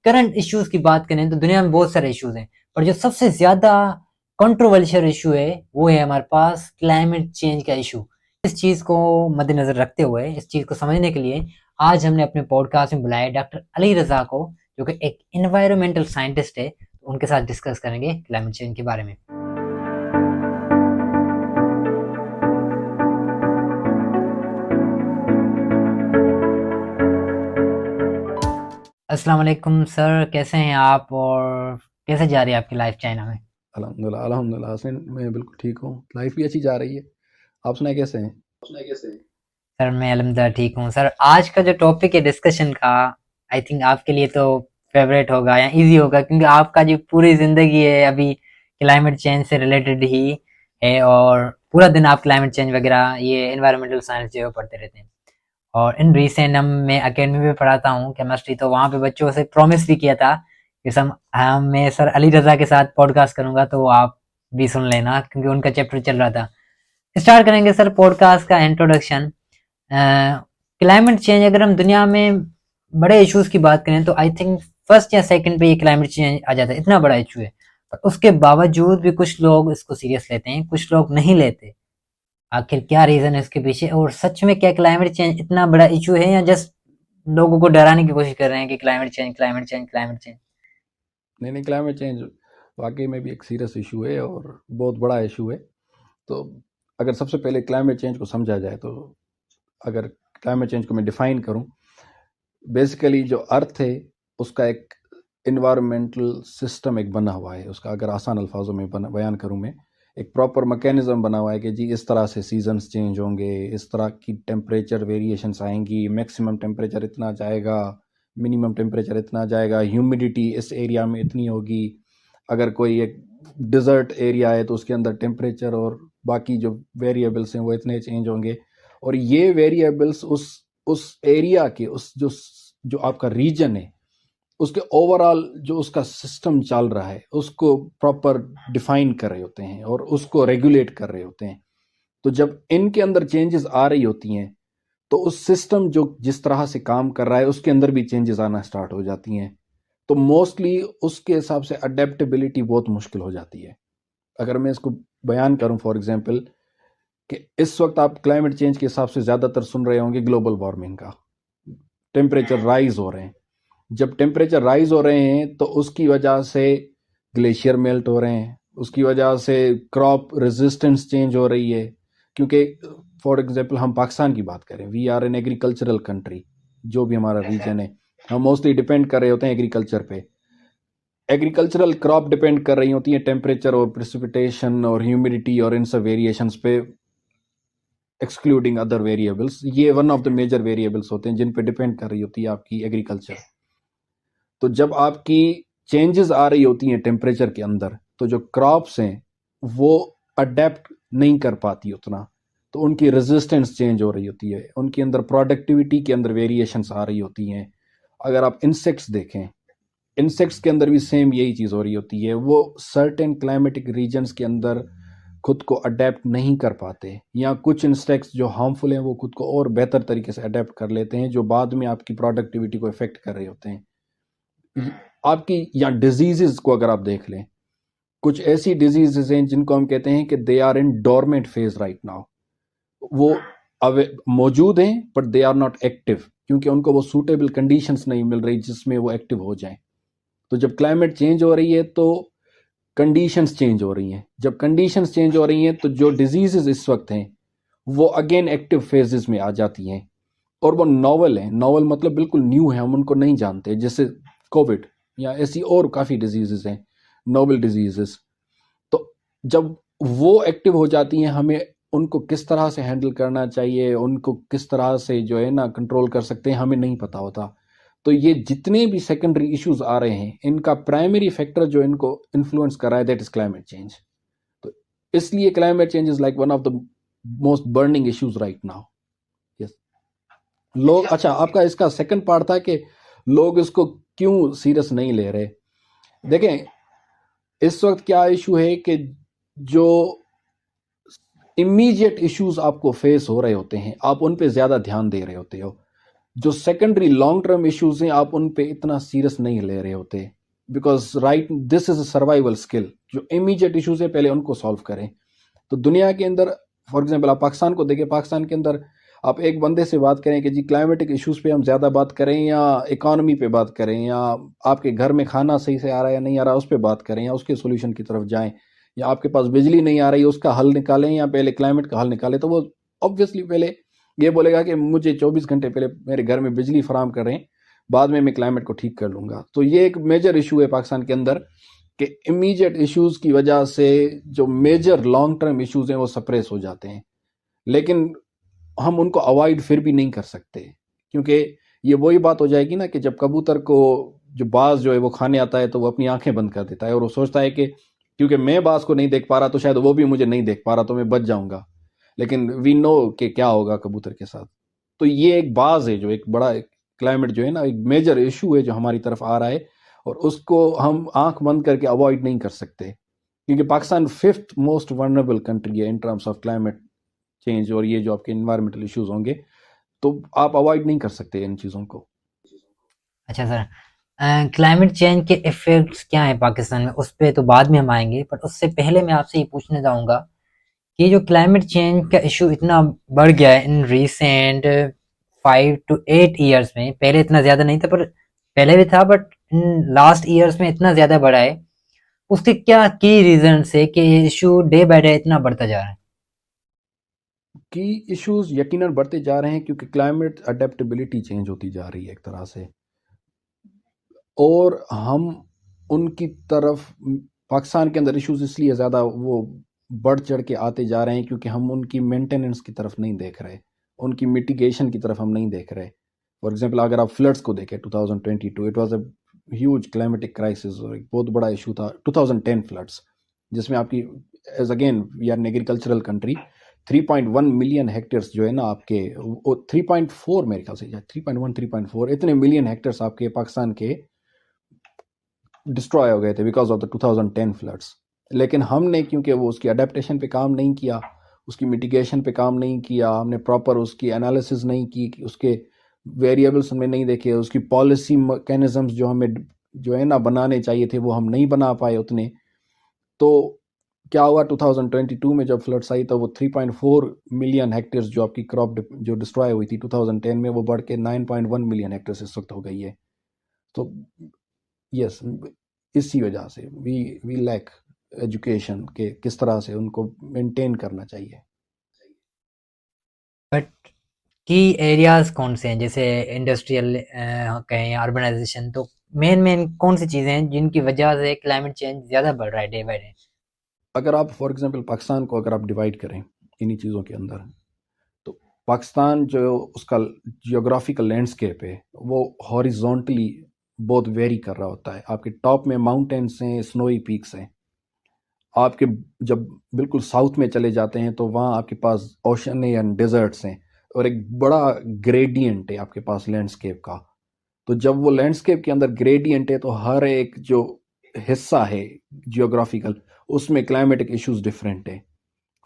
Current issues کی بات کریں تو دنیا میں بہت سارے ایشوز ہیں، پر جو سب سے زیادہ کنٹروورشل ایشو ہے وہ ہے ہمارے پاس کلائمیٹ چینج کا ایشو۔ اس چیز کو مد نظر رکھتے ہوئے، اس چیز کو سمجھنے کے لیے آج ہم نے اپنے پوڈ کاسٹ میں بلایا ڈاکٹر علی رضا کو، جو کہ ایک انوائرمنٹل سائنٹسٹ ہے۔ ان کے ساتھ ڈسکس کریں گے کلائمیٹ چینج کے بارے میں۔ السلام علیکم سر، کیسے ہیں آپ اور کیسے جا رہی ہے آپ کی لائف چائنا میں؟ الحمدللہ حسین، میں بالکل ٹھیک ہوں، لائف بھی اچھی جا رہی ہے۔ آپ سنائیں کیسے ہیں؟ سر میں الحمدللہ ٹھیک ہوں۔ سر آج کا جو ٹاپک ہے ڈسکشن کا، آئی تھنک آپ کے لیے تو فیوریٹ ہوگا یا ایزی ہوگا، کیونکہ آپ کا جو پوری زندگی ہے ابھی کلائمیٹ چینج سے ریلیٹڈ ہی ہے، اور پورا دن آپ کلائمیٹ چینج وغیرہ یہ انوائرمنٹل سائنس جو ہے پڑھتے رہتے ہیں۔ اور ان ریسنٹ میں اکیڈمی میں پڑھاتا ہوں کیمسٹری، تو وہاں پہ بچوں سے پرومس بھی کیا تھا کہ میں سر علی رضا کے ساتھ پوڈ کاسٹ کروں گا، تو آپ بھی سن لینا، کیونکہ ان کا چیپٹر چل رہا تھا۔ اسٹارٹ کریں گے سر پوڈ کاسٹ کا انٹروڈکشن۔ کلائمیٹ چینج، اگر ہم دنیا میں بڑے ایشوز کی بات کریں تو آئی تھنک فرسٹ یا سیکنڈ پہ یہ کلائمیٹ چینج آ جاتا ہے، اتنا بڑا ایشو ہے۔ پر اس کے باوجود بھی کچھ لوگ اس کو سیریس لیتے ہیں، کچھ لوگ نہیں لیتے۔ آخر کیا ریزن ہے اس کے پیچھے، اور سچ میں کیا کلائمیٹ چینج اتنا بڑا ایشو ہے، یا جسٹ لوگوں کو ڈرانے کی کوشش کر رہے ہیں کہ climate change climate change climate change? نہیں، کلائمیٹ چینج واقعی میں بھی ایک سیریس ایشو ہے اور بہت بڑا ایشو ہے۔ تو اگر سب سے پہلے کلائمیٹ چینج کو سمجھا جائے تو اگر کلائمیٹ چینج کو میں ڈیفائن کروں، بیسیکلی جو ارتھ ہے اس کا ایک انوائرمنٹل سسٹم ایک بنا ہوا ہے۔ اس کا اگر آسان الفاظوں میں بیان کروں، میں ایک پراپر میکینزم بنا ہوا ہے کہ جی اس طرح سے سیزنز چینج ہوں گے، اس طرح کی ٹیمپریچر ویریشنس آئیں گی، میکسیمم ٹیمپریچر اتنا جائے گا، منیمم ٹیمپریچر اتنا جائے گا، ہیومیڈیٹی اس ایریا میں اتنی ہوگی۔ اگر کوئی ایک ڈیزرٹ ایریا ہے تو اس کے اندر ٹیمپریچر اور باقی جو ویریبلس ہیں وہ اتنے چینج ہوں گے، اور یہ ویریبلس اس ایریا کے جو آپ کا ریجن ہے اس کے اوورآل جو اس کا سسٹم چل رہا ہے اس کو پراپر ڈیفائن کر رہے ہوتے ہیں اور اس کو ریگولیٹ کر رہے ہوتے ہیں۔ تو جب ان کے اندر چینجز آ رہی ہوتی ہیں تو اس سسٹم جو جس طرح سے کام کر رہا ہے اس کے اندر بھی چینجز آنا سٹارٹ ہو جاتی ہیں، تو موسٹلی اس کے حساب سے اڈیپٹیبلٹی بہت مشکل ہو جاتی ہے۔ اگر میں اس کو بیان کروں فار ایگزامپل، کہ اس وقت آپ کلائمیٹ چینج کے حساب سے زیادہ تر سن رہے ہوں گے گلوبل وارمنگ کا، ٹیمپریچر رائز ہو رہے ہیں۔ جب ٹیمپریچر رائز ہو رہے ہیں تو اس کی وجہ سے گلیشیئر میلٹ ہو رہے ہیں، اس کی وجہ سے کراپ ریزسٹنس چینج ہو رہی ہے، کیونکہ فار ایگزامپل ہم پاکستان کی بات کریں، we are an agricultural country, جو بھی ہمارا ریجن ہے ہم موسٹلی ڈیپینڈ کر رہے ہوتے ہیں ایگریکلچر پہ۔ ایگریکلچرل کراپ ڈیپینڈ کر رہی ہوتی ہیں ٹیمپریچر اور پریسپیٹیشن اور ہیومیڈیٹی اور ان سب ویریشنس پہ، ایکسکلوڈنگ ادر ویریبلس۔ یہ one of the major variables ہوتے ہیں جن پہ ڈیپینڈ کر رہی ہوتی ہے آپ کی ایگریکلچر۔ تو جب آپ کی چینجز آ رہی ہوتی ہیں ٹیمپریچر کے اندر، تو جو کراپس ہیں وہ اڈیپٹ نہیں کر پاتی اتنا، تو ان کی ریزسٹنس چینج ہو رہی ہوتی ہے، ان کے اندر پروڈکٹیوٹی کے اندر ویریشنس آ رہی ہوتی ہیں۔ اگر آپ انسیکٹس دیکھیں، انسیکٹس کے اندر بھی سیم یہی چیز ہو رہی ہوتی ہے، وہ سرٹن کلائمیٹک ریجنز کے اندر خود کو اڈیپٹ نہیں کر پاتے، یا کچھ انسیکٹس جو ہارمفل ہیں وہ خود کو اور بہتر طریقے سے اڈیپٹ کر لیتے ہیں جو بعد میں آپ کی پروڈکٹیوٹی کو افیکٹ کر رہے ہوتے ہیں۔ آپ کی یا ڈیزیزز کو اگر آپ دیکھ لیں، کچھ ایسی ڈیزیزز ہیں جن کو ہم کہتے ہیں کہ they are in dormant phase right now, وہ موجود ہیں but they are not active, کیونکہ ان کو وہ سوٹیبل کنڈیشنز نہیں مل رہی جس میں وہ ایکٹیو ہو جائیں۔ تو جب کلائمیٹ چینج ہو رہی ہے تو کنڈیشنز چینج ہو رہی ہیں، جب کنڈیشنز چینج ہو رہی ہیں تو جو ڈیزیزز اس وقت ہیں وہ اگین ایکٹیو فیزز میں آ جاتی ہیں، اور وہ ناول ہیں۔ ناول مطلب بالکل نیو ہیں، ہم ان کو نہیں جانتے، جیسے کووڈ یا ایسی اور کافی ڈیزیزز ہیں، نوول ڈیزیزز۔ تو جب وہ ایکٹیو ہو جاتی ہیں، ہمیں ان کو کس طرح سے ہینڈل کرنا چاہیے، ان کو کس طرح سے جو ہے نا کنٹرول کر سکتے ہیں، ہمیں نہیں پتہ ہوتا۔ تو یہ جتنے بھی سیکنڈری ایشوز آ رہے ہیں ان کا پرائمری فیکٹر جو ان کو انفلوئنس کر رہا ہے دیٹ از کلائمیٹ چینج۔ تو اس لیے climate change is like one of the most burning issues right now. Yes لوگ، اچھا آپ کا اس کا سیکنڈ پارٹ تھا کہ لوگ اس کو کیوں سیریس نہیں لے رہے۔ دیکھیں اس وقت کیا ایشو ہے کہ جو امیجیٹ ایشوز آپ کو فیس ہو رہے ہوتے ہیں آپ ان پہ زیادہ دھیان دے رہے ہوتے ہو۔ جو سیکنڈری لانگ ٹرم ایشوز ہیں آپ ان پہ اتنا سیریس نہیں لے رہے ہوتے، because right this is a survival skill. جو امیجیٹ ایشوز ہیں پہلے ان کو سالو کریں. تو دنیا کے اندر فار ایگزامپل آپ پاکستان کو دیکھیں، پاکستان کے اندر آپ ایک بندے سے بات کریں کہ جی کلائمیٹک ایشوز پہ ہم زیادہ بات کریں یا اکانومی پہ بات کریں، یا آپ کے گھر میں کھانا صحیح سے آ رہا ہے یا نہیں آ رہا اس پہ بات کریں، یا اس کے سولوشن کی طرف جائیں، یا آپ کے پاس بجلی نہیں آ رہی ہے اس کا حل نکالیں یا پہلے کلائمیٹ کا حل نکالیں، تو وہ آبویسلی پہلے یہ بولے گا کہ مجھے 24 گھنٹے پہلے میرے گھر میں بجلی فراہم کریں، بعد میں کلائمیٹ کو ٹھیک کر لوں گا. تو یہ ایک میجر ایشو ہے پاکستان کے اندر کہ امیجیٹ ایشوز کی وجہ سے جو میجر لانگ ٹرم ایشوز ہیں وہ سپریس ہو جاتے ہیں. لیکن ہم ان کو اوائڈ پھر بھی نہیں کر سکتے، کیونکہ یہ وہی بات ہو جائے گی نا کہ جب کبوتر کو جو باز جو ہے وہ کھانے آتا ہے تو وہ اپنی آنکھیں بند کر دیتا ہے اور وہ سوچتا ہے کہ کیونکہ میں باز کو نہیں دیکھ پا رہا تو شاید وہ بھی مجھے نہیں دیکھ پا رہا تو میں بچ جاؤں گا. لیکن وی نو کہ کیا ہوگا کبوتر کے ساتھ. تو یہ ایک باز ہے جو ایک بڑا کلائمیٹ جو ہے نا ایک میجر ایشو ہے جو ہماری طرف آ رہا ہے، اور اس کو ہم آنکھ بند کر کے اوائڈ نہیں کر سکتے، کیونکہ پاکستان 5th موسٹ ورنریبل کنٹری ہے in terms of climate change. اور یہ جو آپ کے انوائرمنٹل ایشوز ہوں گے تو آپ اوائڈ نہیں کر سکتے ان چیزوں کو. اچھا سر، کلائمیٹ چینج کے ایفیکٹس کیا ہیں پاکستان میں، اس پہ تو بعد میں ہم آئیں گے، بٹ اس سے پہلے میں آپ سے یہ پوچھنا چاہوں گا کہ جو کلائمیٹ چینج کا ایشو اتنا بڑھ گیا ہے ان ریسینٹ 5 to 8 ایئرس میں، پہلے اتنا زیادہ نہیں تھا، پر پہلے بھی تھا، بٹ ان لاسٹ ایئرس میں اتنا زیادہ بڑھا ہے، اس کے کیا کی ریزنس ہے کہ یہ ایشو ڈے بائی ڈے اتنا بڑھتا جا رہا ہے؟ کی ایشوز یقیناً بڑھتے جا رہے ہیں کیونکہ کلائمیٹ اڈیپٹیبلٹی چینج ہوتی جا رہی ہے ایک طرح سے، اور ہم ان کی طرف پاکستان کے اندر ایشوز اس لیے زیادہ وہ بڑھ چڑھ کے آتے جا رہے ہیں کیونکہ ہم ان کی مینٹیننس کی طرف نہیں دیکھ رہے، ان کی میٹیگیشن کی طرف ہم نہیں دیکھ رہے. فار ایگزامپل اگر آپ فلڈس کو دیکھیں 2022 it was a huge climatic crisis, اور ایک بہت بڑا ایشو تھا 2010 فلڈس، جس میں آپ کی as again we are an agricultural country 3.1 million hectares جو ہے نا آپ کے 3.4 میرے خیال سے 3.1 3.4 اتنے ملین ہیکٹرز آپ کے پاکستان کے ڈسٹروائے ہو گئے تھے بیکاز آف دا 2010 فلڈس. لیکن ہم نے کیونکہ وہ اس کی اڈیپٹیشن پہ کام نہیں کیا، اس کی میٹیگیشن پہ کام نہیں کیا، ہم نے پراپر اس کی انالیسز نہیں کی، اس کے ویریبلس ہم نے نہیں دیکھے، اس کی پالیسی میکینزمز جو ہمیں جو ہے نا بنانے چاہیے تھے وہ ہم نہیں بنا پائے اتنے. تو کیا ہوا 2022 میں جب فلڈس آئی تو وہ 3.4 ملین ہیکٹرز جو آپ کی کراپ جو ڈسٹروائے ہوئی تھی 2010 میں وہ بڑھ کے 9.1 ملین ہیکٹرز اس وقت ہو گئی ہے. تو یس اسی وجہ سے وی لیک ایجوکیشن کہ کس طرح سے ان کو مینٹین کرنا چاہیے. بٹ کی ایریاز کون سے ہیں، جیسے انڈسٹریل کہیں یا اربنائزیشن، تو مین کون سی چیزیں ہیں جن کی وجہ سے کلائمیٹ چینج زیادہ بڑھ رہا ہے ڈے بائی ڈے؟ اگر آپ فار ایگزامپل پاکستان کو اگر آپ ڈیوائڈ کریں انہی چیزوں کے اندر، تو پاکستان جو اس کا جیوگرافیکل لینڈسکیپ ہے وہ ہاریزونٹلی بہت ویری کر رہا ہوتا ہے. آپ کے ٹاپ میں ماؤنٹینس ہیں، سنوئی پیکس ہیں، آپ کے جب بالکل ساؤتھ میں چلے جاتے ہیں تو وہاں آپ کے پاس اوشن یا ڈیزرٹس ہیں، اور ایک بڑا گریڈینٹ ہے آپ کے پاس لینڈسکیپ کا. تو جب وہ لینڈسکیپ کے اندر گریڈینٹ ہے تو ہر ایک جو حصہ ہے جیوگرافیکل اس میں کلائمیٹک ایشوز ڈفرینٹ ہے.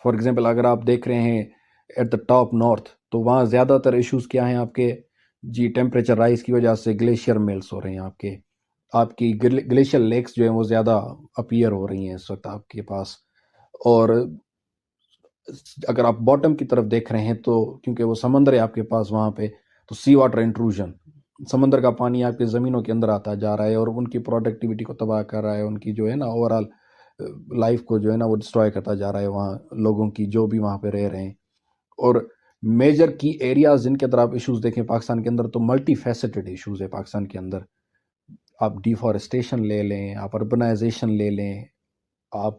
فار ایگزامپل اگر آپ دیکھ رہے ہیں ایٹ دا ٹاپ نارتھ تو وہاں زیادہ تر ایشوز کیا ہیں آپ کے، جی ٹیمپریچر رائز کی وجہ سے گلیشیئر میلٹس ہو رہے ہیں، آپ کی گلیشیئر لیکس جو ہیں وہ زیادہ اپیئر ہو رہی ہیں اس وقت آپ کے پاس. اور اگر آپ باٹم کی طرف دیکھ رہے ہیں تو کیونکہ وہ سمندر ہے آپ کے پاس وہاں پہ، تو سی واٹر انٹروژن، سمندر کا پانی آپ کے زمینوں کے اندر آتا جا رہا ہے اور ان کی پروڈکٹیوٹی کو تباہ کر رہا ہے، ان کی جو ہے نا اوور آل لائف کو جو ہے نا وہ ڈسٹروائے کرتا جا رہا ہے وہاں لوگوں کی جو بھی وہاں پہ رہ رہے ہیں. اور میجر کی ایریاز جن کے اندر آپ ایشوز دیکھیں پاکستان کے اندر تو ملٹی فیسٹڈ ایشوز ہے پاکستان کے اندر. آپ ڈیفارسٹیشن لے لیں، آپ اربنائزیشن لے لیں، آپ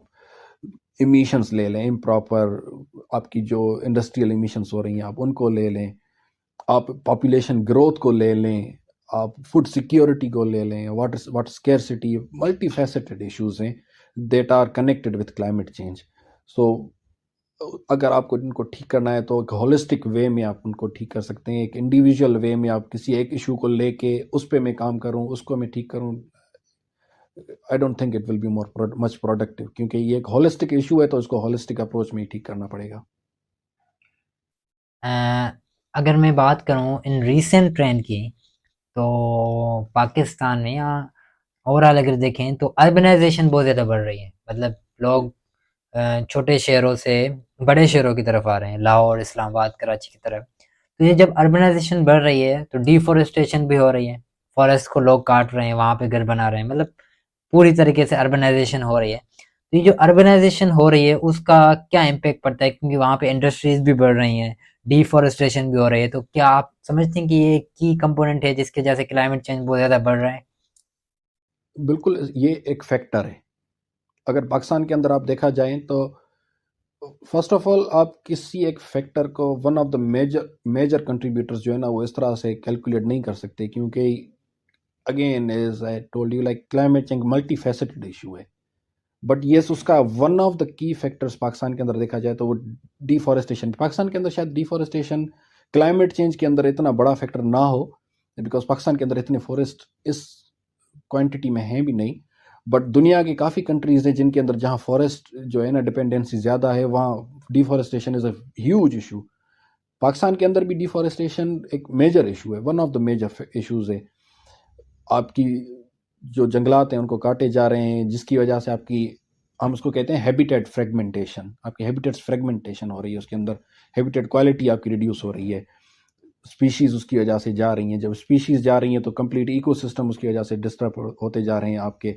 امیشنز لے لیں امپراپر، آپ کی جو انڈسٹریل امیشنز ہو رہی ہیں آپ ان کو لے لیں، آپ پاپولیشن گروتھ کو لے لیں، آپ فوڈ سیکیورٹی کو لے لیں، water scarcity, multifaceted issues ہیں that are connected with climate change. So اگر آپ کو ان کو ٹھیک کرنا ہے تو ایک ہولسٹک وے میں آپ ان کو ٹھیک کر سکتے ہیں. ایک انڈیویجول وے میں آپ کسی ایک ایشو کو لے کے اس پہ میں کام کروں، اس کو میں ٹھیک کروں، I don't think it will be more much productive, کیونکہ یہ ایک ہولسٹک ایشو ہے تو اس کو ہولسٹک اپروچ میں ہی ٹھیک کرنا پڑے گا. اگر میں بات کروں ان ریسنٹ ٹرینڈ کی تو پاکستان میں یا اوور آل اگر دیکھیں تو اربنائزیشن بہت زیادہ بڑھ رہی ہے. مطلب لوگ چھوٹے شہروں سے بڑے شہروں کی طرف آ رہے ہیں، لاہور، اسلام آباد، کراچی کی طرف. تو یہ جب اربنائزیشن بڑھ رہی ہے تو ڈیفورسٹیشن بھی ہو رہی ہے، فارسٹ کو لوگ کاٹ رہے ہیں، وہاں پہ گھر بنا رہے ہیں. مطلب پوری طریقے سے اربنائزیشن ہو رہی ہے. تو یہ جو اربنائزیشن ہو رہی ہے اس کا کیا امپیکٹ پڑتا ہے، کیونکہ وہاں پہ انڈسٹریز بھی بڑھ رہی ہیں، ڈیفورسٹیشن بھی ہو رہی ہے. تو کیا آپ سمجھتے ہیں کہ یہ کی کمپوننٹ ہے جس کی وجہ سے کلائمیٹ چینج بہت زیادہ بڑھ رہا ہے؟ بالکل یہ ایک فیکٹر ہے. اگر پاکستان کے اندر آپ دیکھا جائیں تو فرسٹ آف آل آپ کسی ایک فیکٹر کو one of the major contributors جو ہے نا وہ اس طرح سے کیلکولیٹ نہیں کر سکتے، کیونکہ again as I told you like climate change multi faceted issue ہے. بٹ یس اس کا ون آف دا کی فیکٹرز پاکستان کے اندر دیکھا جائے تو وہ ڈیفارسٹیشن. پاکستان کے اندر شاید ڈیفارسٹیشن کلائمیٹ چینج کے اندر اتنا بڑا فیکٹر نہ ہو، بیکاز پاکستان کے اندر اتنے فارسٹ اس کوانٹٹی میں ہیں بھی نہیں. بٹ دنیا کی کافی کنٹریز ہیں جن کے اندر جہاں فارسٹ جو ہے نا ڈپینڈنسی زیادہ ہے، وہاں deforestation is a huge issue. Pakistan کے اندر بھی ڈیفارسٹیشن ایک میجر ایشو ہے، one of the major issues ہے. آپ کی جو جنگلات ہیں ان کو کاٹے جا رہے ہیں، جس کی وجہ سے آپ کی ہم اس کو کہتے ہیں ہیبیٹیٹ فریگمنٹیشن. آپ کی ہیبیٹیٹ فریگمنٹیشن ہو رہی ہے، اس کے اندر ہیبیٹیٹ کوالٹی آپ کی ریڈیوس ہو رہی ہے. اسپیشیز اس کی وجہ سے جا رہی ہیں. جب اسپیشیز جا رہی ہیں تو کمپلیٹ ایکو سسٹم اس کی وجہ سے ڈسٹرب ہوتے جا رہے ہیں آپ کے.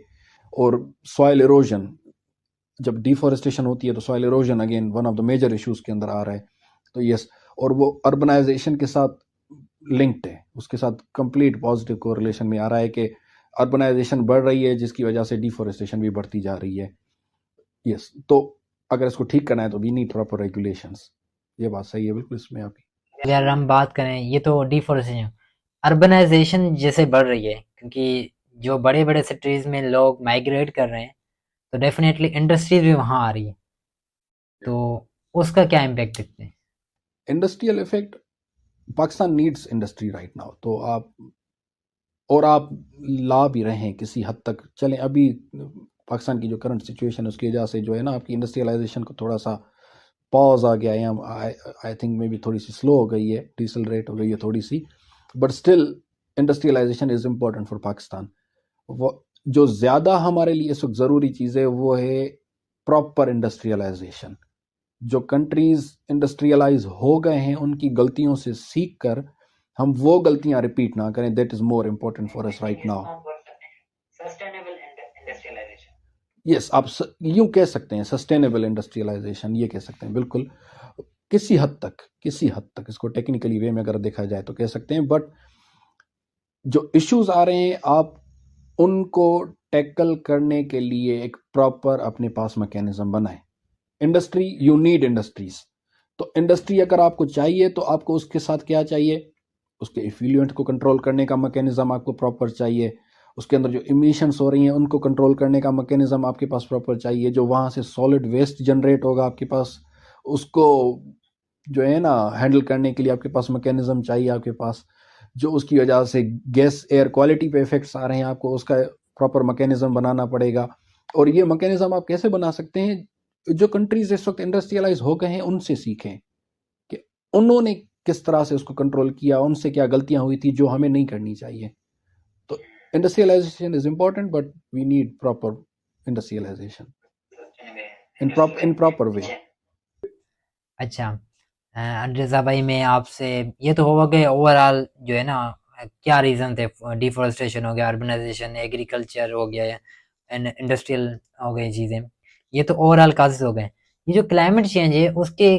اور سوائل ایروژن، جب ڈیفارسٹیشن ہوتی ہے تو soil erosion again one of the major issues کے اندر آ رہا ہے. تو یس، اور وہ اربنائزیشن کے ساتھ لنکڈ ہے، اس کے ساتھ کمپلیٹ پازیٹیو کو ریلیشن میں آ رہا ہے کہ اربنائزیشن بڑھ رہی ہے جس کی وجہ سے ڈیفارسٹیشن بھی بڑھتی جا رہی ہے. یس، تو اگر اس کو ٹھیک کرنا ہے تو وی نیڈ پراپر ریگولیشنس. یہ بات صحیح ہے بالکل اس میں آپ کی. اگر ہم بات کریں یہ تو ڈیفورسٹیشن، اربنائزیشن جیسے بڑھ رہی ہے کیونکہ جو بڑے بڑے سٹیز میں لوگ مائگریٹ کر رہے ہیں تو ڈیفینیٹلی انڈسٹریز بھی وہاں آ رہی ہے. تو اس کا کیا امپیکٹ دیکھتے ہیں؟ Industrial effect, Pakistan needs industry right now. تو آپ لا بھی رہے ہیں کسی حد تک. چلیں ابھی پاکستان کی جو کرنٹ سچویشن ہے اس کی وجہ سے جو ہے نا آپ کی انڈسٹریلائزیشن کو تھوڑا سا پاز آ گیا ہے، آئی تھنک میں بھی تھوڑی سی سلو ہو گئی ہے، ڈیسل ریٹ ہو گئی ہے تھوڑی سی. But still industrialization is important for Pakistan. جو زیادہ ہمارے لیے اس وقت ضروری چیز ہے وہ ہے پراپر انڈسٹریلائزیشن. جو کنٹریز انڈسٹریلائز ہو گئے ہیں ان کی غلطیوں سے سیکھ کر ہم وہ غلطیاں ریپیٹ نہ کریں. That is more important for us right now. Yes, آپ یوں کہہ سکتے ہیں سسٹینیبل انڈسٹریلائزیشن، یہ کہہ سکتے ہیں بالکل. کسی حد تک اس کو ٹیکنیکلی وے میں اگر دیکھا جائے تو کہہ سکتے ہیں. بٹ جو ایشوز آ رہے ہیں آپ ان کو ٹیکل کرنے کے لیے ایک پراپر اپنے پاس میکینزم بنائیں. Industry, you need industries. تو انڈسٹری اگر آپ کو چاہیے تو آپ کو اس کے ساتھ کیا چاہیے، اس کے ایفیلوئنٹ کو کنٹرول کرنے کا میکینزم آپ کو پراپر چاہیے. اس کے اندر جو ایمیشنس ہو رہی ہیں ان کو کنٹرول کرنے کا میکینزم آپ کے پاس پراپر چاہیے. جو وہاں سے سالڈ ویسٹ جنریٹ ہوگا آپ کے پاس، اس کو جو ہے نا ہینڈل کرنے کے لیے آپ کے پاس میکینزم چاہیے. آپ کے پاس جو اس کی وجہ سے گیس ایئر کوالٹی پہ افیکٹس آ رہے ہیں، آپ کو اس کا پراپر میکینزم بنانا پڑے گا. اور یہ میکینزم آپ کیسے بنا سکتے ہیں؟ جو کنٹریز اس وقت انڈسٹریلائز ہو گئے ہیں ان سے سیکھیں کہ انہوں نے کس طرح سے اس کو کنٹرول کیا، ان سے کیا غلطیاں ہوئی تھی جو ہمیں نہیں کرنی چاہیے. تو industrialization is important but we need proper industrialization in proper way. اچھا رضا بھائی، میں آپ سے یہ تو ہوا کہ اوور آل جو ہے نا کیا ریزن تھے، ڈیفورسٹیشن ہو گیا، اربنائزیشن، ایگریکلچر ہو گیا، انڈسٹریل ہو گئی چیزیں، یہ تو اوور آل کازز ہو گئے. یہ جو کلائمیٹ چینج ہے اس کے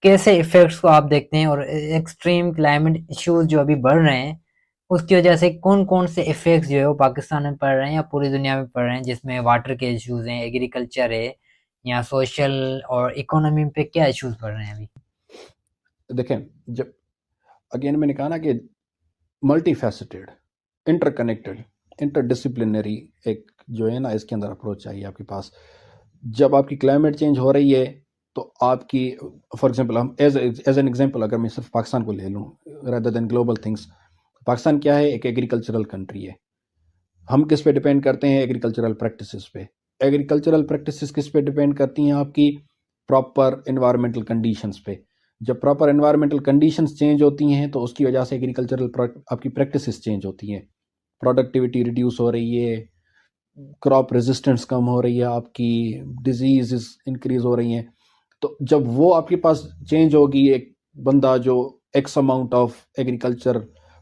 کیسے ایفیکٹس کو آپ دیکھتے ہیں، اور ایکسٹریم کلائمیٹ ایشوز جو ابھی بڑھ رہے ہیں اس کی وجہ سے کون کون سے ایفیکٹس جو ہے وہ پاکستان میں پڑ رہے ہیں یا پوری دنیا میں پڑ رہے ہیں، جس میں واٹر کے ایشوز ہیں، ایگریکلچر ہے، یا سوشل اور اکانومی پہ کیا ایشوز پڑ رہے ہیں ابھی؟ دیکھیں، جب اگین میں نے کہا نا کہ multifaceted, interconnected, interdisciplinary ایک جو ہے نا اس کے اندر اپروچ چاہیے آپ کے پاس. جب آپ کی کلائمیٹ چینج ہو رہی ہے تو آپ کی فار ایگزامپل ہم ایز این ایگزامپل اگر میں صرف پاکستان کو لے لوں rather than global things. Pakistan کیا ہے؟ ایک ایگریکلچرل کنٹری ہے. ہم کس پہ ڈیپینڈ کرتے ہیں؟ ایگریکلچرل پریکٹسز پہ. ایگریکلچرل پریکٹسز کس پہ ڈیپینڈ کرتی ہیں؟ آپ کی پراپر انوائرمنٹل کنڈیشنز پہ. جب پراپر انوائرمنٹل کنڈیشنز چینج ہوتی ہیں تو اس کی وجہ سے ایگریکلچرل آپ کی پریکٹسز چینج ہوتی ہیں، پروڈکٹیوٹی ریڈیوس ہو رہی ہے، کراپ ریزسٹنس کم ہو رہی ہے، آپ کی ڈیزیز انکریز ہو رہی ہیں. تو جب وہ آپ کے پاس چینج ہوگی، ایک بندہ جو x amount of agriculture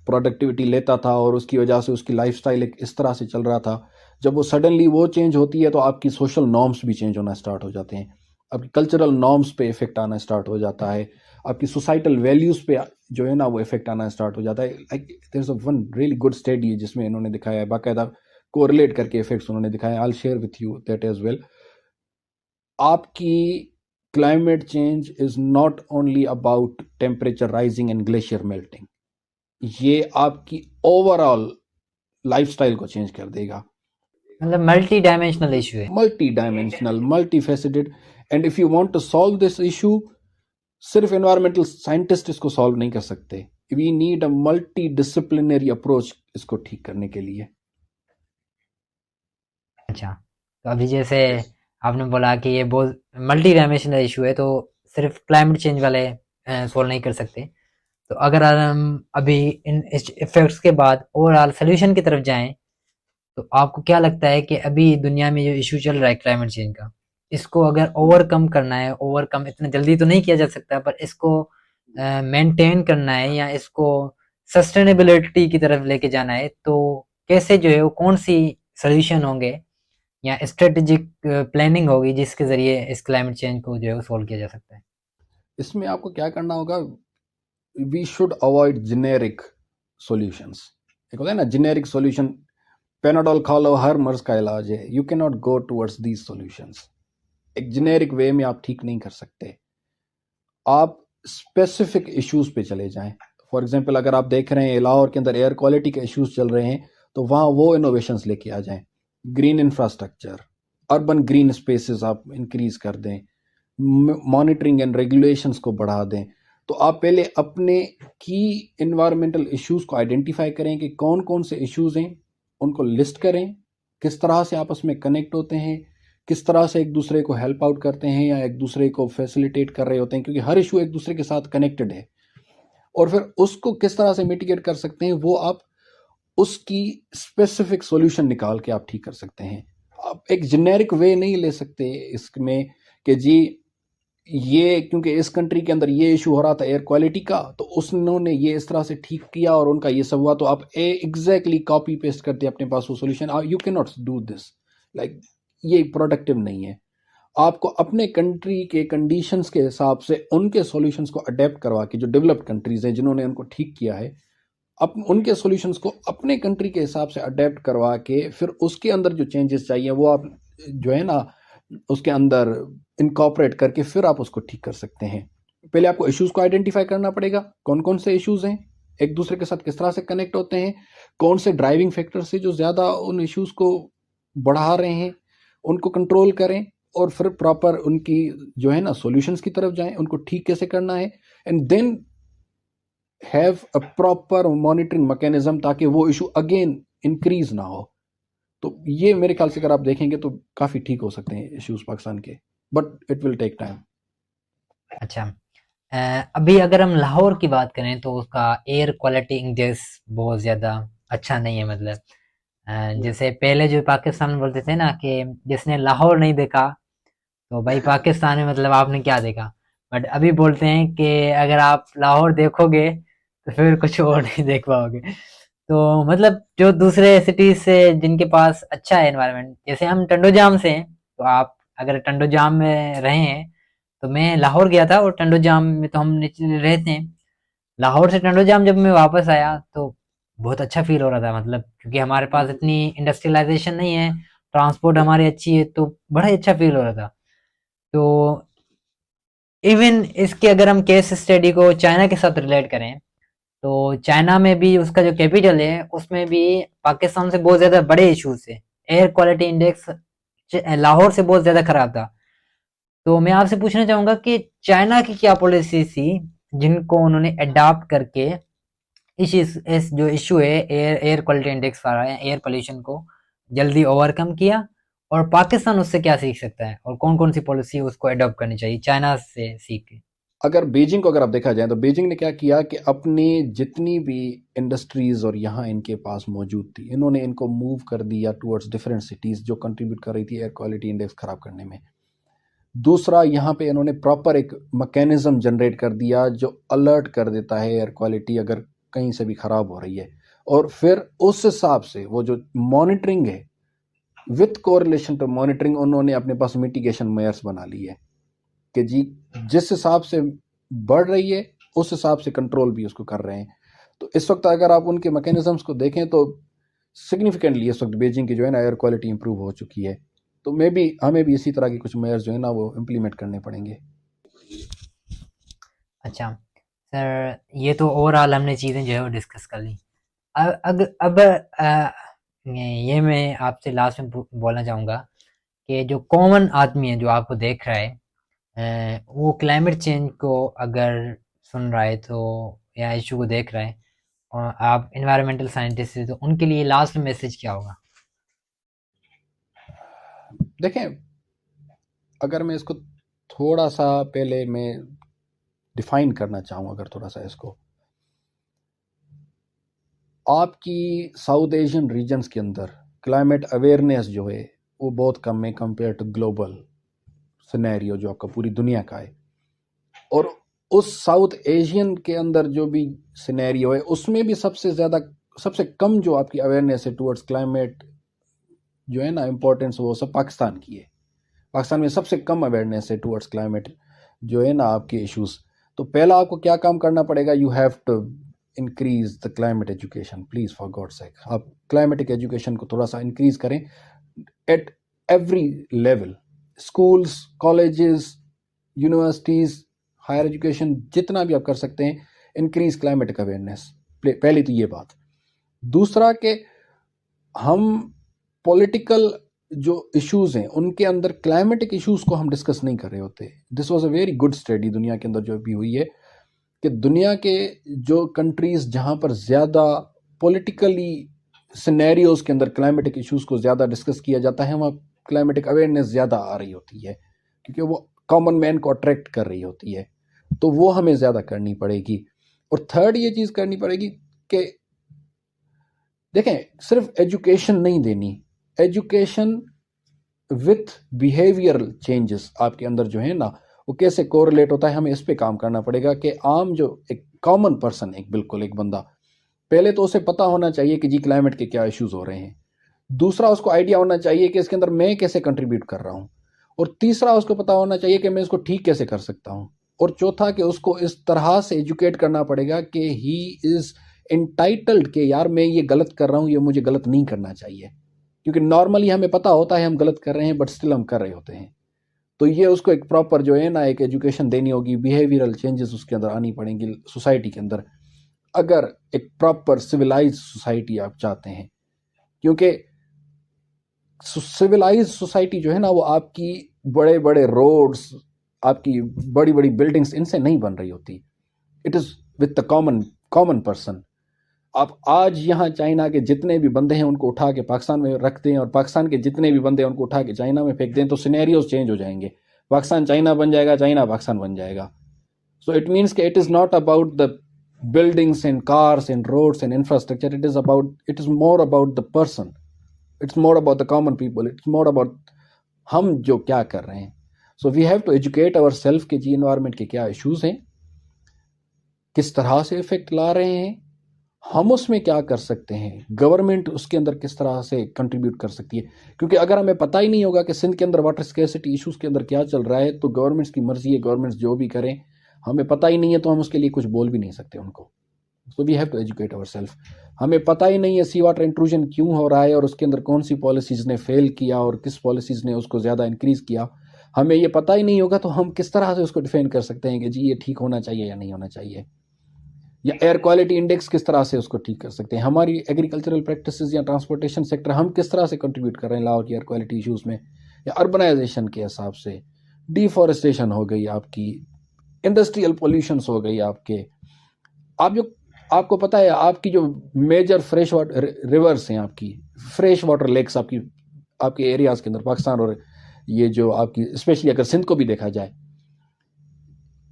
productivity لیتا تھا اور اس کی وجہ سے اس کی لائف سٹائل ایک اس طرح سے چل رہا تھا، جب وہ سڈنلی وہ چینج ہوتی ہے تو آپ کی سوشل نارمس بھی چینج ہونا اسٹارٹ ہو جاتے ہیں، آپ کی کلچرل نارمس پہ افیکٹ آنا اسٹارٹ ہو جاتا ہے، آپ کی سوسائٹل ویلیوز پہ جو ہے نا وہ افیکٹ آنا اسٹارٹ ہو جاتا ہے. Like there is a one really good study جس میں انہوں نے دکھایا ہے، باقاعدہ کو ریلیٹ کر کے افیکٹس انہوں نے دکھائے. I share with you that as well. آپ کی climate change is not only about temperature rising and glacier melting, یہ آپ کی اوور آل لائف سٹائل کو چینج کر دے گا. مطلب ملٹی ڈائمینشنل ایشو ہے. Multidimensional, multifaceted. And if you want to solve this issue, صرف انوائرمنٹل سائنٹسٹ اس کو سالو نہیں کر سکتے. We need a multidisciplinary approach اس کو ٹھیک کرنے کے لیے. اچھا، تو ابھی جیسے آپ نے بولا کہ یہ بہت ملٹی ڈائمینشنل ایشو ہے، تو صرف کلائمیٹ چینج والے سولو نہیں کر سکتے. تو اگر ہم ابھی ان افیکٹس کے بعد اوور آل سلیوشن کی طرف جائیں، تو آپ کو کیا لگتا ہے کہ ابھی دنیا میں جو ایشو چل رہا ہے کلائمیٹ چینج کا، اس کو اگر اوور کم کرنا ہے، اوور کم اتنا جلدی تو نہیں کیا جا سکتا، پر اس کو مینٹین کرنا ہے یا اس کو سسٹینیبلٹی کی طرف لے کے جانا ہے، تو کیسے جو ہے وہ کون سی سلیوشن ہوں گے یا اسٹریٹجک پلاننگ ہوگی جس کے ذریعے اس کلائمیٹ چینج کو جو ہے وہ سولو کیا جا سکتا ہے؟ اس میں آپ کو کیا کرنا ہوگا، we should avoid generic solutions. ایک ہوتا ہے نا جنیرک سولوشن، پیناڈول کھا لو ہر مرض کا علاج ہے. یو کی not go towards these solutions. ایک جنیرک وے میں آپ ٹھیک نہیں کر سکتے. آپ اسپیسیفک ایشوز پہ چلے جائیں. فار ایگزامپل اگر آپ دیکھ رہے ہیں لاہور کے اندر ایئر کوالٹی کے ایشوز چل رہے ہیں، تو وہاں وہ انوویشنز لے کے آ جائیں. Green infrastructure, urban green spaces آپ انکریز کر دیں، مانیٹرنگ اینڈ ریگولیشنز کو بڑھا دیں. تو آپ پہلے اپنے کی انوائرمنٹل ایشوز کو آئیڈینٹیفائی کریں کہ کون کون سے ایشوز ہیں، ان کو لسٹ کریں، کس طرح سے آپس میں کنیکٹ ہوتے ہیں، کس طرح سے ایک دوسرے کو ہیلپ آؤٹ کرتے ہیں یا ایک دوسرے کو فیسیلیٹیٹ کر رہے ہوتے ہیں، کیونکہ ہر ایشو ایک دوسرے کے ساتھ کنیکٹڈ ہے. اور پھر اس کو کس طرح سے میٹیگیٹ کر سکتے ہیں، وہ آپ اس کی اسپیسیفک سولوشن نکال کے آپ ٹھیک کر سکتے ہیں. آپ ایک جنیرک وے نہیں لے سکتے اس میں کہ جی یہ کیونکہ اس کنٹری کے اندر یہ ایشو ہو رہا تھا ایئر کوالٹی کا، تو انہوں نے یہ اس طرح سے ٹھیک کیا اور ان کا یہ سب ہوا، تو آپ ایگزیکٹلی کاپی پیسٹ کرتے اپنے پاس وہ سولوشن. یو کی ناٹ ڈو دس. لائک یہ پروڈکٹیو نہیں ہے. آپ کو اپنے کنٹری کے کنڈیشنز کے حساب سے ان کے سولوشنز کو اڈیپٹ کروا کے، جو ڈیولپڈ کنٹریز ہیں جنہوں نے ان کو ٹھیک کیا ہے، ان کے سولوشنز کو اپنے کنٹری کے حساب سے اڈیپٹ کروا کے پھر اس کے اندر جو چینجز چاہیے وہ آپ جو ہے نا اس کے اندر انکارپوریٹ کر کے پھر آپ اس کو ٹھیک کر سکتے ہیں. پہلے آپ کو ایشوز کو آئیڈینٹیفائی کرنا پڑے گا، کون کون سے ایشوز ہیں، ایک دوسرے کے ساتھ کس طرح سے کنیکٹ ہوتے ہیں، کون سے ڈرائیونگ فیکٹر سے جو زیادہ ان ایشوز کو بڑھا رہے ہیں ان کو کنٹرول کریں، اور پھر پراپر ان کی جو ہے نا سولوشنز کی طرف جائیں، ان کو ٹھیک کیسے کرنا ہے، and then have a proper monitoring mechanism تاکہ وہ ایشو اگین انکریز نہ ہو. تو یہ میرے خیال سے اگر آپ دیکھیں گے تو کافی ٹھیک ہو سکتے ہیں ایشوز پاکستان کے، but it will take time. اچھا، ابھی اگر ہم لاہور کی بات کریں تو اس کا ایئر کوالٹی انڈیکس بہت زیادہ اچھا نہیں ہے. مطلب جیسے پہلے جو پاکستان میں بولتے تھے نا کہ جس نے لاہور نہیں دیکھا تو بھائی پاکستان میں مطلب آپ نے کیا دیکھا. بٹ ابھی بولتے ہیں کہ اگر آپ لاہور دیکھو گے تو پھر کچھ اور نہیں دیکھ پاؤ گے. تو مطلب جو دوسرے سٹیز سے جن کے پاس اچھا ہے انوائرمنٹ، جیسے ہم ٹنڈو جام سے ہیں، تو آپ اگر ٹنڈو جام میں رہے ہیں، تو میں لاہور گیا تھا اور ٹنڈو جام میں تو ہم رہتے ہیں. لاہور سے ٹنڈو جام جب میں واپس آیا تو بہت اچھا فیل ہو رہا تھا، مطلب کیونکہ ہمارے پاس اتنی انڈسٹریلائزیشن نہیں ہے، ٹرانسپورٹ ہماری اچھی ہے، تو بڑا اچھا فیل ہو رہا تھا. تو ایون اس کے اگر ہم کیس اسٹڈی کو چائنا کے ساتھ ریلیٹ کریں تو چائنا میں بھی اس کا جو کیپیٹل ہے اس میں بھی پاکستان سے بہت زیادہ بڑے ایشوز تھے. ایئر کوالٹی انڈیکس لاہور سے بہت زیادہ خراب تھا. تو میں آپ سے پوچھنا چاہوں گا کہ چائنا کی کیا پالیسی تھی جن کو انہوں نے اڈاپٹ کر کے اس جو ایشو ہے ایئر کوالٹی انڈیکس والا ہے، ایئر پولیوشن کو جلدی اوور کم کیا، اور پاکستان اس سے کیا سیکھ سکتا ہے اور کون کون سی پالیسی اس کو اڈاپٹ کرنی چاہیے چائنا سے سیکھ کے؟ اگر بیجنگ کو اگر آپ دیکھا جائے تو بیجنگ نے کیا کیا کہ اپنی جتنی بھی انڈسٹریز اور یہاں ان کے پاس موجود تھی انہوں نے ان کو موو کر دیا ٹورڈز ڈفرینٹ سٹیز جو کنٹریبیوٹ کر رہی تھی ایئر کوالٹی انڈیکس خراب کرنے میں. دوسرا یہاں پہ انہوں نے پراپر ایک میکینزم جنریٹ کر دیا جو الرٹ کر دیتا ہے ایئر کوالٹی اگر کہیں سے بھی خراب ہو رہی ہے, اور پھر اس حساب سے وہ جو مانیٹرنگ ہے وتھ کوریلیشن ٹو مانیٹرنگ انہوں نے اپنے پاس میٹیگیشن میئرس بنا لی ہے کہ جی جس حساب سے بڑھ رہی ہے اس حساب سے کنٹرول بھی اس کو کر رہے ہیں. تو اس وقت اگر آپ ان کے میکینزمس کو دیکھیں تو سگنیفیکنٹلی اس وقت بیجنگ کی جو ہے نا ایئر کوالٹی امپروو ہو چکی ہے. تو ہمیں بھی اسی طرح کے کچھ میئرز جو ہے نا وہ امپلیمنٹ کرنے پڑیں گے. اچھا سر, یہ تو اوور آل ہم نے چیزیں جو ہے وہ ڈسکس کر لی. اب یہ میں آپ سے لاسٹ میں بولنا چاہوں گا کہ جو کامن آدمی ہے جو آپ کو دیکھ رہا ہے وہ کلائمیٹ چینج کو اگر سن رہا ہے تو یا ایشو کو دیکھ رہا ہے اور آپ انوائرمنٹل سائنٹسٹ ہیں تو ان کے لیے لاسٹ میسج کیا ہوگا؟ دیکھیں, اگر میں اس کو تھوڑا سا پہلے میں ڈیفائن کرنا چاہوں اگر تھوڑا سا اس کو, آپ کی ساؤتھ ایشین ریجنز کے اندر کلائمیٹ اویئرنیس جو ہے وہ بہت کم ہے کمپیئر ٹو گلوبل سینیریو جو آپ کا پوری دنیا کا ہے. اور اس ساؤتھ ایشین کے اندر جو بھی سینیریو ہے اس میں بھی سب سے کم جو آپ کی اویئرنیس ہے ٹورڈز کلائمیٹ جو ہے نا امپورٹنس وہ سب پاکستان کی ہے. پاکستان میں سب سے کم اویئرنیس ہے ٹورڈز کلائمیٹ جو ہے نا آپ کے ایشوز. تو پہلا آپ کو کیا کام کرنا پڑے گا, you have to increase the climate education please for God sake. آپ کلائمیٹک ایجوکیشن کو تھوڑا سا انکریز کریں at every level, schools, colleges, universities, higher education, جتنا بھی آپ کر سکتے ہیں انکریز کلائمیٹک اویئرنیس. پہلی تو یہ بات. دوسرا کہ ہم پولیٹیکل جو ایشوز ہیں ان کے اندر کلائمیٹک ایشوز کو ہم ڈسکس نہیں کر رہے ہوتے. This was a very good study دنیا کے اندر جو بھی ہوئی ہے کہ دنیا کے جو کنٹریز جہاں پر زیادہ پولیٹیکلی سینیریوز کے اندر کلائمیٹک ایشوز کو زیادہ ڈسکس کیا جاتا ہے وہاں کلائمیٹک اویئرنیس زیادہ آ رہی ہوتی ہے کیونکہ وہ کامن مین کو اٹریکٹ کر رہی ہوتی ہے. تو وہ ہمیں زیادہ کرنی پڑے گی. اور تھرڈ یہ چیز کرنی پڑے گی کہ دیکھیں صرف ایجوکیشن نہیں دینی, ایجوکیشن وتھ بیہیویئرل چینجز آپ کے اندر جو ہے نا وہ کیسے کوریلیٹ ہوتا ہے, ہمیں اس پہ کام کرنا پڑے گا کہ عام جو ایک کامن پرسن ایک بندہ, پہلے تو اسے پتا ہونا چاہیے کہ جی کلائمیٹ کے کیا ایشوز ہو رہے ہیں. دوسرا اس کو آئیڈیا ہونا چاہیے کہ اس کے اندر میں کیسے کنٹریبیوٹ کر رہا ہوں. اور تیسرا اس کو پتا ہونا چاہیے کہ میں اس کو ٹھیک کیسے کر سکتا ہوں. اور چوتھا کہ اس کو اس طرح سے ایجوکیٹ کرنا پڑے گا کہ ہی از انٹائٹلڈ کہ یار میں یہ غلط کر رہا ہوں, یہ مجھے غلط نہیں کرنا چاہیے. کیونکہ نارملی ہمیں پتا ہوتا ہے ہم غلط کر رہے ہیں بٹ اسٹل ہم کر رہے ہوتے ہیں. تو یہ اس کو ایک پراپر جو ہے نا ایک ایجوکیشن دینی ہوگی, بیہیویئرل چینجز اس کے اندر آنی پڑیں گی سوسائٹی کے اندر اگر ایک پراپر سویلائز سوسائٹی آپ چاہتے ہیں. کیونکہ سویلائز سوسائٹی جو ہے نا وہ آپ کی بڑے بڑے روڈز, آپ کی بڑی بڑی بلڈنگز ان سے نہیں بن رہی ہوتی. It is with the common person. آپ آج یہاں چائنا کے جتنے بھی بندے ہیں ان کو اٹھا کے پاکستان میں رکھ دیں اور پاکستان کے جتنے بھی بندے ہیں ان کو اٹھا کے چائنا میں پھینک دیں تو سینیریوز چینج ہو جائیں گے. پاکستان چائنا بن جائے گا, چائنا پاکستان بن جائے گا. سو اٹ مینس کہ it is not about the buildings and cars and roads and infrastructure. It is more about the person. It's more about the common people. It's more about ہم جو کیا کر رہے ہیں. So we have to educate ourselves کہ جی environment کے کیا issues ہیں, کس طرح سے افیکٹ لا رہے ہیں, ہم اس میں کیا کر سکتے ہیں, گورنمنٹ اس کے اندر کس طرح سے کنٹریبیوٹ کر سکتی ہے. کیونکہ اگر ہمیں پتہ ہی نہیں ہوگا کہ سندھ کے اندر واٹر اسکیسٹی ایشوز کے اندر کیا چل رہا ہے تو گورنمنٹس کی مرضی ہے, گورنمنٹس جو بھی کریں, ہمیں پتہ ہی نہیں ہے تو ہم اس کے لیے کچھ بول بھی نہیں سکتے ان کو. So we have to educate our self. ہمیں پتہ ہی نہیں ہے سی واٹر انٹروژن کیوں ہو رہا ہے اور اس کے اندر کون سی پالیسیز نے فیل کیا اور کس پالیسیز نے اس کو زیادہ انکریز کیا. ہمیں یہ پتہ ہی نہیں ہوگا تو ہم کس طرح سے اس کو ڈیفائن کر سکتے ہیں کہ جی یہ ٹھیک ہونا چاہیے یا نہیں ہونا چاہیے, یا ایئر کوالٹی انڈیکس کس طرح سے اس کو ٹھیک کر سکتے ہیں. ہماری ایگریکلچرل پریکٹسز یا ٹرانسپورٹیشن سیکٹر ہم کس طرح سے کنٹریبیوٹ کر رہے ہیں لاہور کی ایئر کوالٹی ایشوز میں, یا اربنائزیشن کے حساب سے, ڈیفارسٹیشن ہو گئی آپ کی, انڈسٹریل پولیوشنس ہو گئی آپ کے. آپ کو پتہ ہے آپ کی جو میجر فریش واٹر ریورس ہیں, آپ کی فریش واٹر لیکس آپ کے ایریاز کے اندر پاکستان اور یہ جو آپ کی اسپیشلی اگر سندھ کو بھی دیکھا جائے,